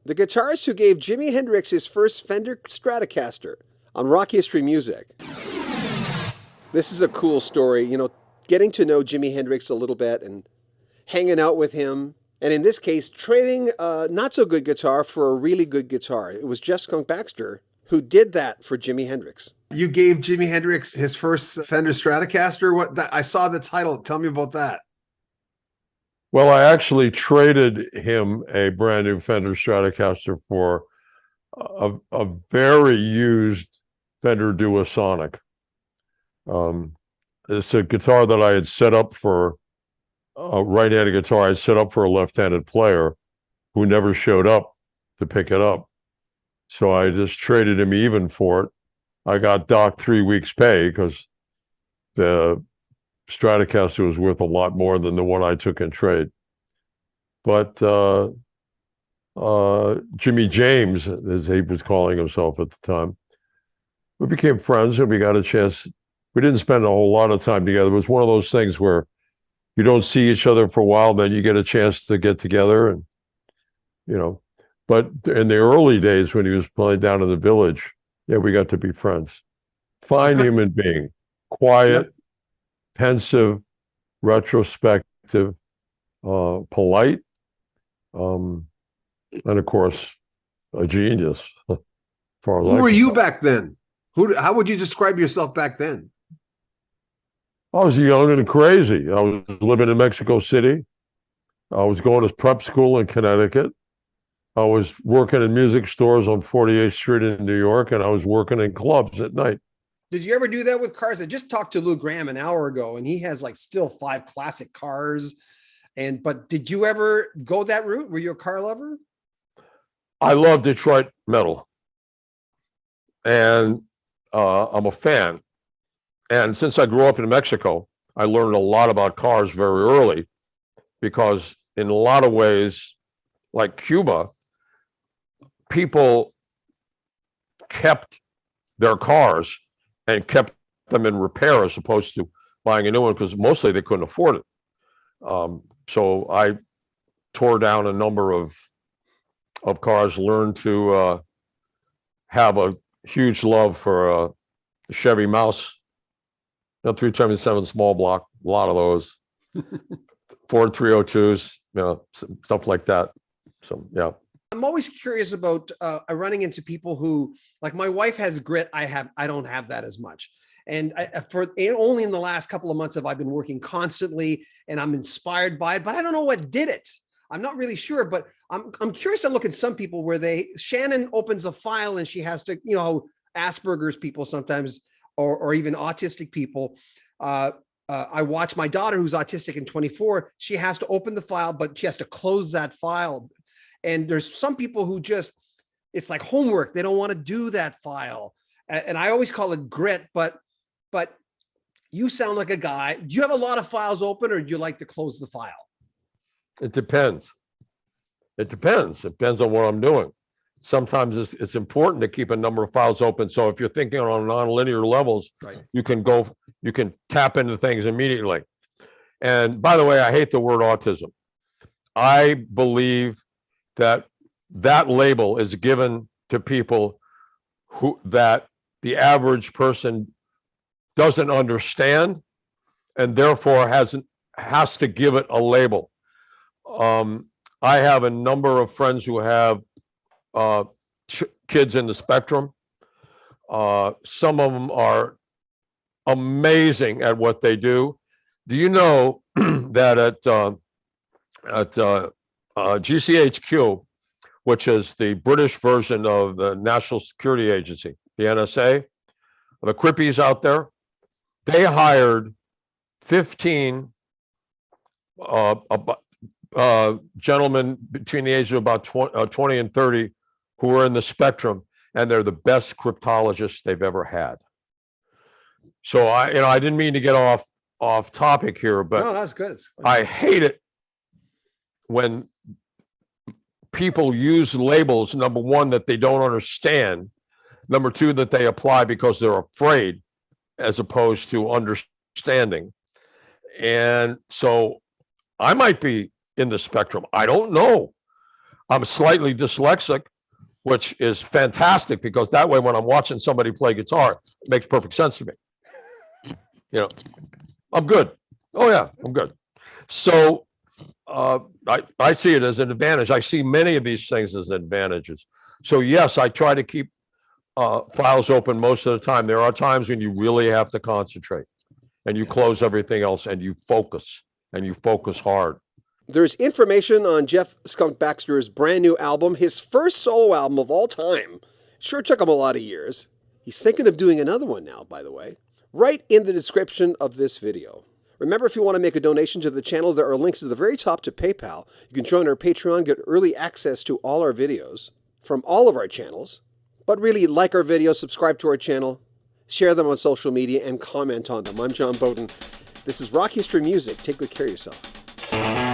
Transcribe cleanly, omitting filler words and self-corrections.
the guitarist who gave Jimi Hendrix his first Fender Stratocaster on Rock History Music. This is a cool story, getting to know Jimi Hendrix a little bit and hanging out with him. And in this case, trading a not so good guitar for a really good guitar. It was Jeff Skunk Baxter who did that for Jimi Hendrix. You gave Jimi Hendrix his first Fender Stratocaster. I saw the title. Tell me about that. Well, I actually traded him a brand new Fender Stratocaster for a very used Fender Duosonic. It's a guitar that I had set up for a right-handed guitar. I set up for a left-handed player who never showed up to pick it up. So I just traded him even for it. I got docked 3 weeks' pay because the Stratocaster was worth a lot more than the one I took in trade. But Jimmy James, as he was calling himself at the time, we became friends and we got a chance. We didn't spend a whole lot of time together. It was one of those things where you don't see each other for a while, then you get a chance to get together and, But in the early days when he was playing down in the Village, yeah, we got to be friends. Fine human being, quiet, pensive, retrospective, polite, and of course, a genius. Who were you back then? How would you describe yourself back then? I was young and crazy. I was living in Mexico City. I was going to prep school in Connecticut. I was working in music stores on 48th Street in New York, and I was working in clubs at night. Did you ever do that with cars? I just talked to Lou Graham an hour ago, and he has still 5 classic cars. But did you ever go that route? Were you a car lover? I love Detroit metal, and I'm a fan. And since I grew up in Mexico, I learned a lot about cars very early because in a lot of ways, like Cuba, people kept their cars and kept them in repair as opposed to buying a new one because mostly they couldn't afford it. So I tore down a number of cars, learned to have a huge love for Chevy Mouse, 377 small block, a lot of those, Ford 302s, stuff like that. So, yeah. I'm always curious about running into people who, like my wife has grit. I don't have that as much. And only in the last couple of months have I been working constantly and I'm inspired by it, but I don't know what did it. I'm not really sure, but I'm curious to look at some people where Shannon opens a file and she has to, Asperger's people sometimes, or even autistic people. I watch my daughter who's autistic and 24. She has to open the file, but she has to close that file. And there's some people who it's like homework. They don't want to do that file. And I always call it grit, but you sound like a guy. Do you have a lot of files open or do you like to close the file? It depends. It depends on what I'm doing. Sometimes it's important to keep a number of files open. So if you're thinking on non-linear levels, right, you can tap into things immediately. And by the way, I hate the word autism. I believe that label is given to people that the average person doesn't understand and therefore has to give it a label. I have a number of friends who have kids in the spectrum. Some of them are amazing at what they do. Do you know that at GCHQ, which is the British version of the National Security Agency, the NSA, the Crippies out there, they hired 15 gentlemen between the age of about 20 and 30 who are in the spectrum, and they're the best cryptologists they've ever had. So I didn't mean to get off topic here, but no, that's good. I hate it when people use labels, number one, that they don't understand, number two, that they apply because they're afraid as opposed to understanding. And so I might be in the spectrum. I don't know. I'm slightly dyslexic, which is fantastic because that way when I'm watching somebody play guitar, it makes perfect sense to me. You know, I'm good. Oh yeah, I'm good. So I see it as an advantage. I see many of these things as advantages. So yes, I try to keep files open most of the time. There are times when you really have to concentrate and you close everything else and you focus hard. There's information on Jeff Skunk Baxter's brand new album, his first solo album of all time. Sure took him a lot of years. He's thinking of doing another one now, by the way, right in the description of this video. Remember, if you want to make a donation to the channel, there are links at the very top to PayPal. You can join our Patreon, get early access to all our videos from all of our channels. But really, like our videos, subscribe to our channel, share them on social media, and comment on them. I'm John Beaudin. This is Rock History Music. Take good care of yourself.